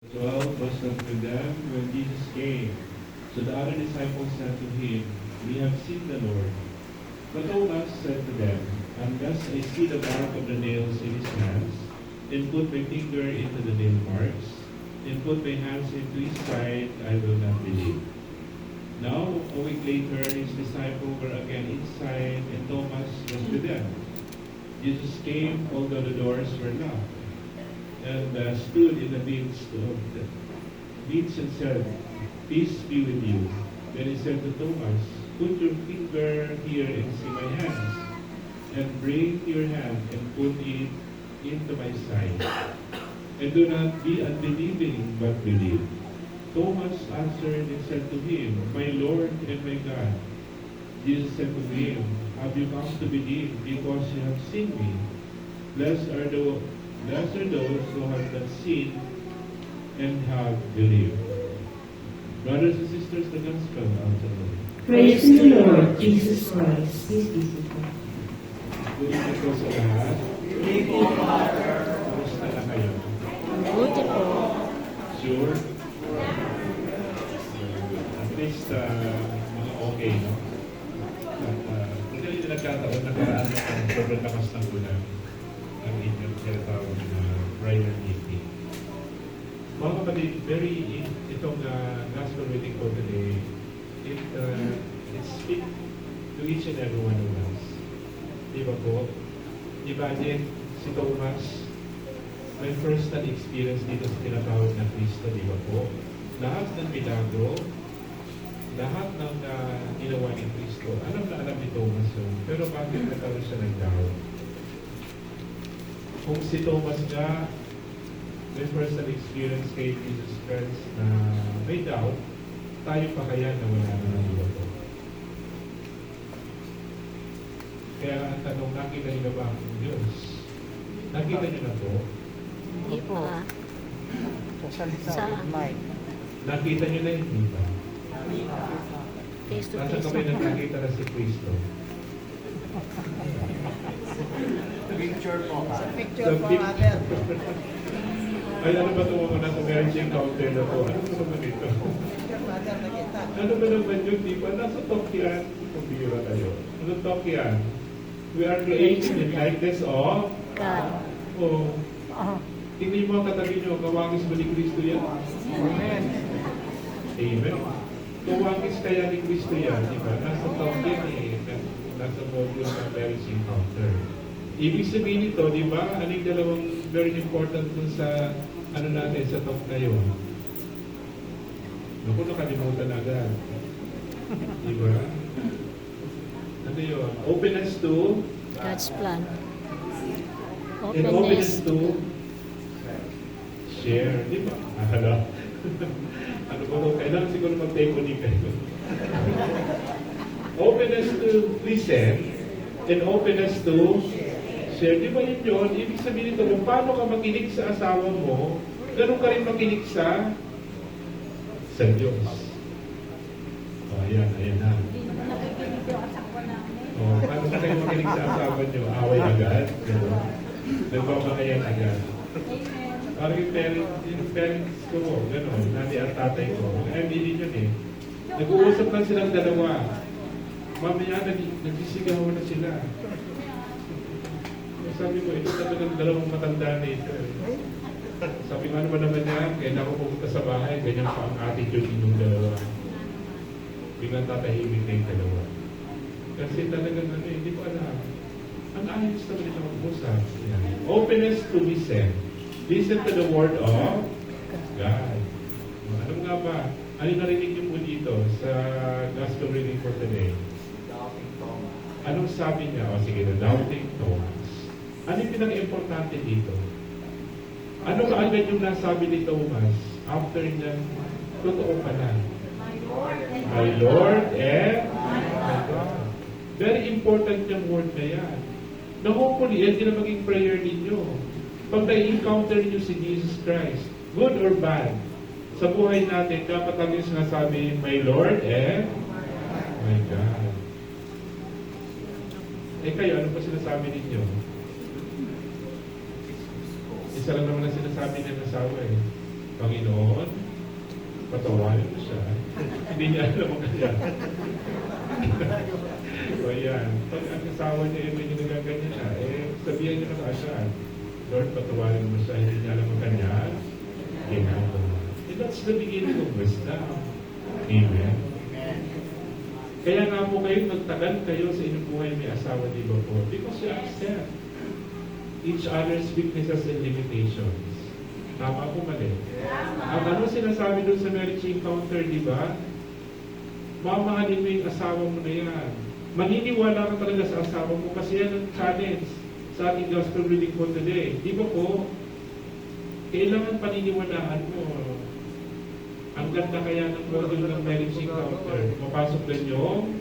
12 was not with them when Jesus came. So the other disciples said to him, "We have seen the Lord." But Thomas said to them, "Unless I see the mark of the nails in his hands, and put my finger into the nail marks, and put my hands into his side, I will not believe." Now, a week later, his disciples were again inside, and Thomas was with them. Jesus came, although the doors were locked, and stood in the midst and said, "Peace be with you." Then he said to Thomas, "Put your finger here and see my hands, and bring your hand and put it into my side. And do not be unbelieving, but believe." Thomas answered and said to him, "My Lord and my God." Jesus said to him, "Have you come to believe because you have seen me? Blessed are those who have not seen and have believed." Brothers and sisters, the gospel of the Lord. Praise to the Lord Jesus Christ. Please be seated. Good evening po sa lahat. Good evening, Father. Kamusta na kayo? Buti po. Sure? At least, mga okay, no? At kung hindi nagkataon, nakaraan mo ang sobrang lakas ng ulan ang inyong tinatawag na prayer meeting. Mga kapatid, itong gospel reading for today, it speaks to each and every one of us. Di ba po? Imagine si Thomas, may first hand experience dito sa tinatawag na Kristo, di ba po? Lahat ng milagro, lahat ng ginawa ni Kristo, alam na alam ni Thomas yun. Pero bakit nagkaroon siya ng doubt? Kung si Thomas nga, may first hand experience kay Jesus Christ na may doubt, tayo pa kaya na wala na ng iba po? Kaya ang tanong, nakita niyo na ba ang Diyos? Nakita niyo na po? Hindi po. Sa Nakita niyo na hindi ba? Face to Nasa face. kami na nakita na si Kristo. picture po. Sa Sa picture po, pic- Father. Ay, ano ba ito mga nasa marriage encounter na to? Ano ba naman ito? Picture, Father, nakita. Ano ba naman yun? Di ba? Nasa talk yan. Kumbira tayo. Ano talk yan? We are created in likeness of God. Oh. Tingnan mo ang katabi nyo, kawangis ba ni Kristo yan? Amen. Amen. Kawangis kaya ni Kristo yan, di ba? Nasa talk yan eh. Nasa module ng marriage encounter. Ibig sabihin nito, di ba? Ano yung dalawang very important dun sa ano natin, sa talk na yun? Naku, nakalimutan agad. Di ba? Ano yun? Openness to God's plan. and openness Openness. to share. Di ba? Hala. Ano ba ito? Kailangan siguro mag-take on kayo. Openness to listen and openness to share. Di ba yun yun? Ibig sabihin nito, kung paano ka makinig sa asawa mo, ganun ka rin makinig sa Diyos. O, ayan na. O, paano ka kayo makinig sa asawa nyo? Away agad? Nagpapakayan agad. Parang yung parents ko mo, gano'n, nani at tatay ko, hindi yun eh. Nag-uusap lang silang dalawa. Mamaya nagsisigawan na sila. Sabi ko, ito talagang dalawang matanda na ito. Sabi ko, ano ba naman yan? Kaya na ako pumunta sa bahay, ganyan pa ang attitude ng dalawa. Biglang tatahimik na yung dalawa. Kasi talagang hindi ko alam. Ang ayos naman ito mag-usap. Openness to listen. Listen to the word of God. Ano nga ba? Ano yung narinig niyo po dito sa gospel reading for today? Doubting Thomas. Anong sabi niya? O sige na, doubting Thomas. Ano yung pinaka-importante dito? Ano ba agad yung nasabi ni Thomas after niya, totoo pala? My Lord and my God. Very important yung word na yan. Na hopefully, yan din ang maging prayer ninyo. Pag na-encounter niyo si Jesus Christ, good or bad, sa buhay natin, dapat lang yung sinasabi, my Lord and my God. Eh kayo, ano pa sinasabi ninyo? Isa lang naman ang sinasabi ng asawa eh. Panginoon, patawarin mo siya. Hindi niya alam ang kanya. So yan, pag ang asawa niya ay medyo nagaganyan na, sabihan niya na kaasyan, Lord, patawarin mo siya, hindi niya alam ang kanya. Ginagawa. And that's the beginning of wisdom. Amen. Kaya nga po kayo, nagtagal kayo sa inyong buhay may asawa, di ba po? Because you accept each other's weaknesses and limitations. Tama po mali. At ano sinasabi doon sa marriage encounter, di ba? Mamahalin mo yung asawa mo na yan. Maniniwala ka talaga sa asawa mo kasi yan ang challenge sa ating gospel reading for today. Di ba po? Kailangan paniniwalaan mo. Ang ganda kaya ng module ng marriage encounter. Mapasok din yung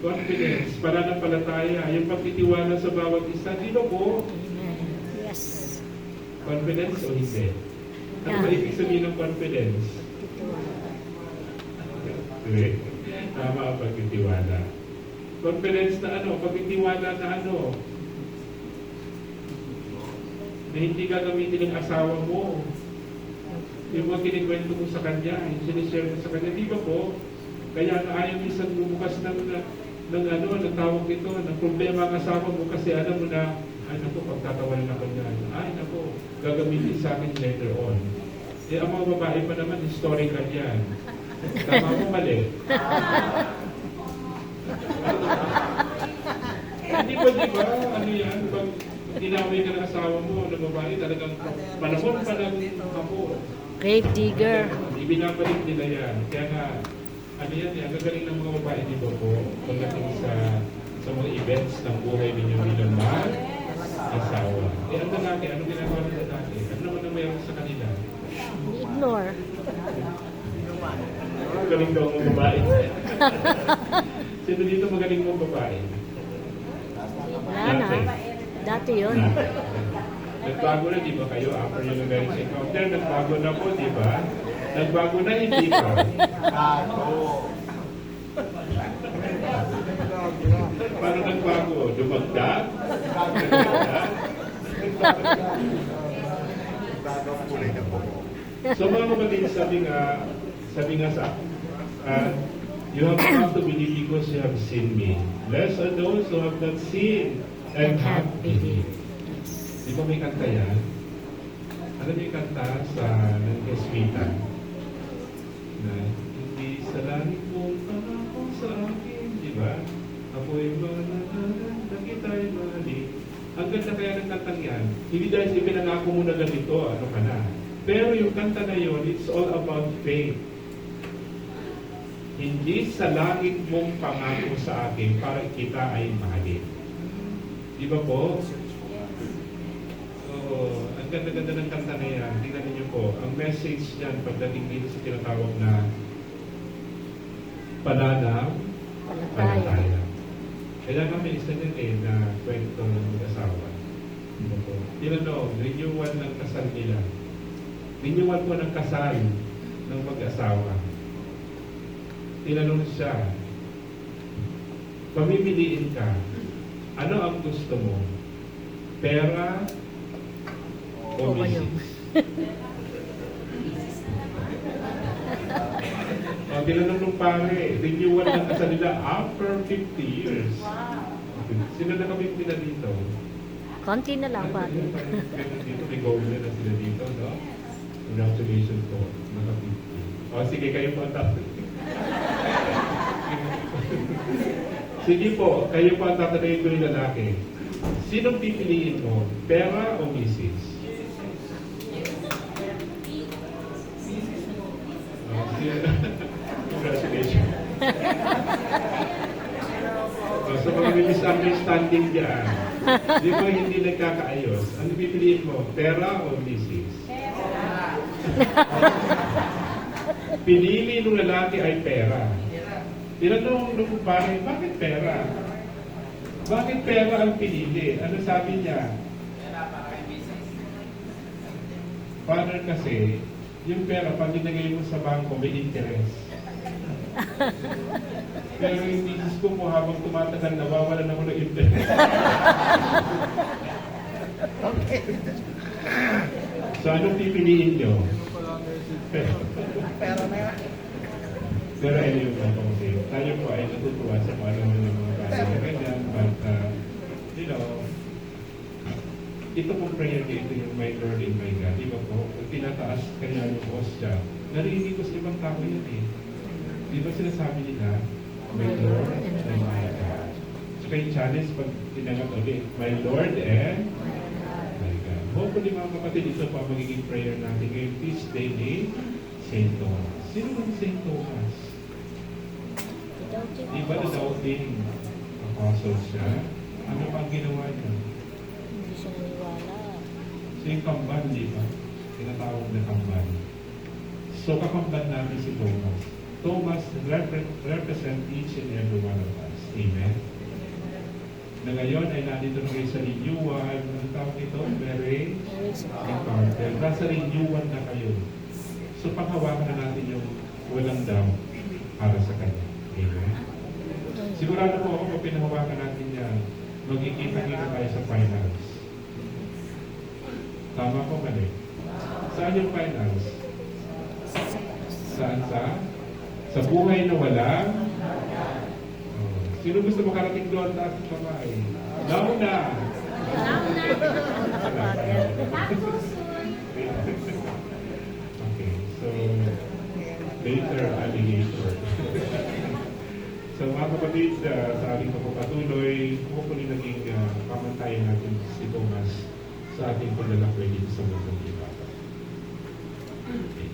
confidence, pananampalataya, yung pagtitiwala sa bawat isa. Di ba po? Yes. Confidence o hindi? Ano ba ibig sabihin ng confidence? Okay. Tama ang pagtitiwala. Confidence na ano? Pagtitiwala na ano? Na hindi ka gamitin ng asawa mo. Yung mga kinikwento mo sa kanya, yung sinishare mo sa kanya, di ba po? Kaya na ayaw minsan bumukas ng tawag ito, ng problema ang asawa mo kasi alam mo na, ay naku, pagtatawanan ako niya. Ay naku, gagamitin sa akin later on. Ang mga babae pa naman, historical yan. Tama mo mali. Hindi ba, di ba? Ano yan? Pag tinaway ka ng asawa mo, ng babae, talagang panahon pa lang ako. Grave digger. Ibinabalik nila yan. Kaya nga, ano yan, ang gagaling ng mga babae, di ba po? Pagdating sa mga events ng buhay ninyo bilang mahal, asawa. Ang lalaki, ano ginagawa ng lalaki? Ano naman ang mayroon sa kanila? Ignore. Magaling daw ang babae. Sino dito magaling ang babae? Wala na. Dati yun. Nagbago na, di ba kayo? After yung marriage encounter, nagbago na po, di ba? Nagbago na, hindi pa. Paano nagbago? Dumagdag? So mga kapatid, sabi nga sa, you have come to believe because you have seen me. Blessed are those who have not seen and have believed. Di ba may kanta yan? Alam niyo yung kanta sa Nag-Esmita? Na, hindi sa langit mong pangako sa akin, di ba? Ako'y manananan na kita'y mali. Ang ganda kaya ng kantang yan, hindi dahil ipinangako mo na ganito, ano ka na. Pero yung kanta na yun, it's all about faith. Hindi sa langit mong pangako sa akin para kita ay mahalin. Di ba po? Ang ganda-ganda ng kanta na yan. Tingnan niyo po, ang message niyan pagdating dito sa tinatawag na pananampalataya. Kaya kami isa din na kwento ng mag-asawa. Tinanong, renewal ng kasal nila. Renewal po ng kasal ng mag-asawa. Tinanong siya, pamimiliin ka, ano ang gusto mo? Pera o misis? Tinanong ng pare, renewal ng kasal nila after 50 years. Sino na kami pila dito? Konti na lang pa. Dito, may goal na sila dito, no? Congratulations po, naka 50. Sige, kayo po ang tatay. Sige po, kayo po ang tatanayin ko ng lalaki. Sinong pipiliin mo? Pera o misis? Congratulations. So mga may misunderstanding dyan, di ba hindi nagkakaayos? Ano pipiliin mo? Pera o misis? Pera. Pinili ng lalaki ay pera. Tinanong nung pare, bakit pera? Bakit pera ang pinili? Ano sabi niya? Father, kasi, yung pera, pag ginagay mo sa bangko, may interest. Pero yung misis ko po habang tumatagal, nawawalan ako ng interest. So, anong pipiliin nyo? Pero na yan. Pero anyway, okay. Tayo po ay natutuwa sa kung ano ng mga bagay na ganyan. But, you know, ito pong prayer niya, ito yung my Lord and my God. Di ba po? Pag tinataas kanya yung hostya, narinig ko sa ibang tao yan eh. Di ba sinasabi nila, my Lord and my God. So kay challenge, pag tinangat ulit, my Lord and my God. Hopefully mga kapatid, ito po ang magiging prayer natin ngayong feast day ni St. Thomas. Sino ang St. Thomas? Di ba na doubting apostle siya? Ano pa ang ginawa niya? Hindi siya naniwala. So yung kamban, di ba? Tinatawag na kamban. So kakamban natin si Thomas. Thomas represent each and every one of us. Amen? Na ngayon ay nandito na kayo sa renewal. Ang tawag ito? Very encounter. Nasa renewal na kayo. So panghawakan na natin yung walang doubt para sa Kanya. Amen? Sigurado po ako kung pinahawakan natin yan, magkikita-kita tayo sa finals. Tama po mali? Saan yung finals? Saan sa buhay na walang? Oh. Sino gusto makarating doon? Taas ang kamay. Nauna! Okay, so later alligator. So mga kapatid, sa ating pagpapatuloy, hopefully naging pamantayan natin si Thomas sa ating paglalakbay dito sa mundong iba. Okay.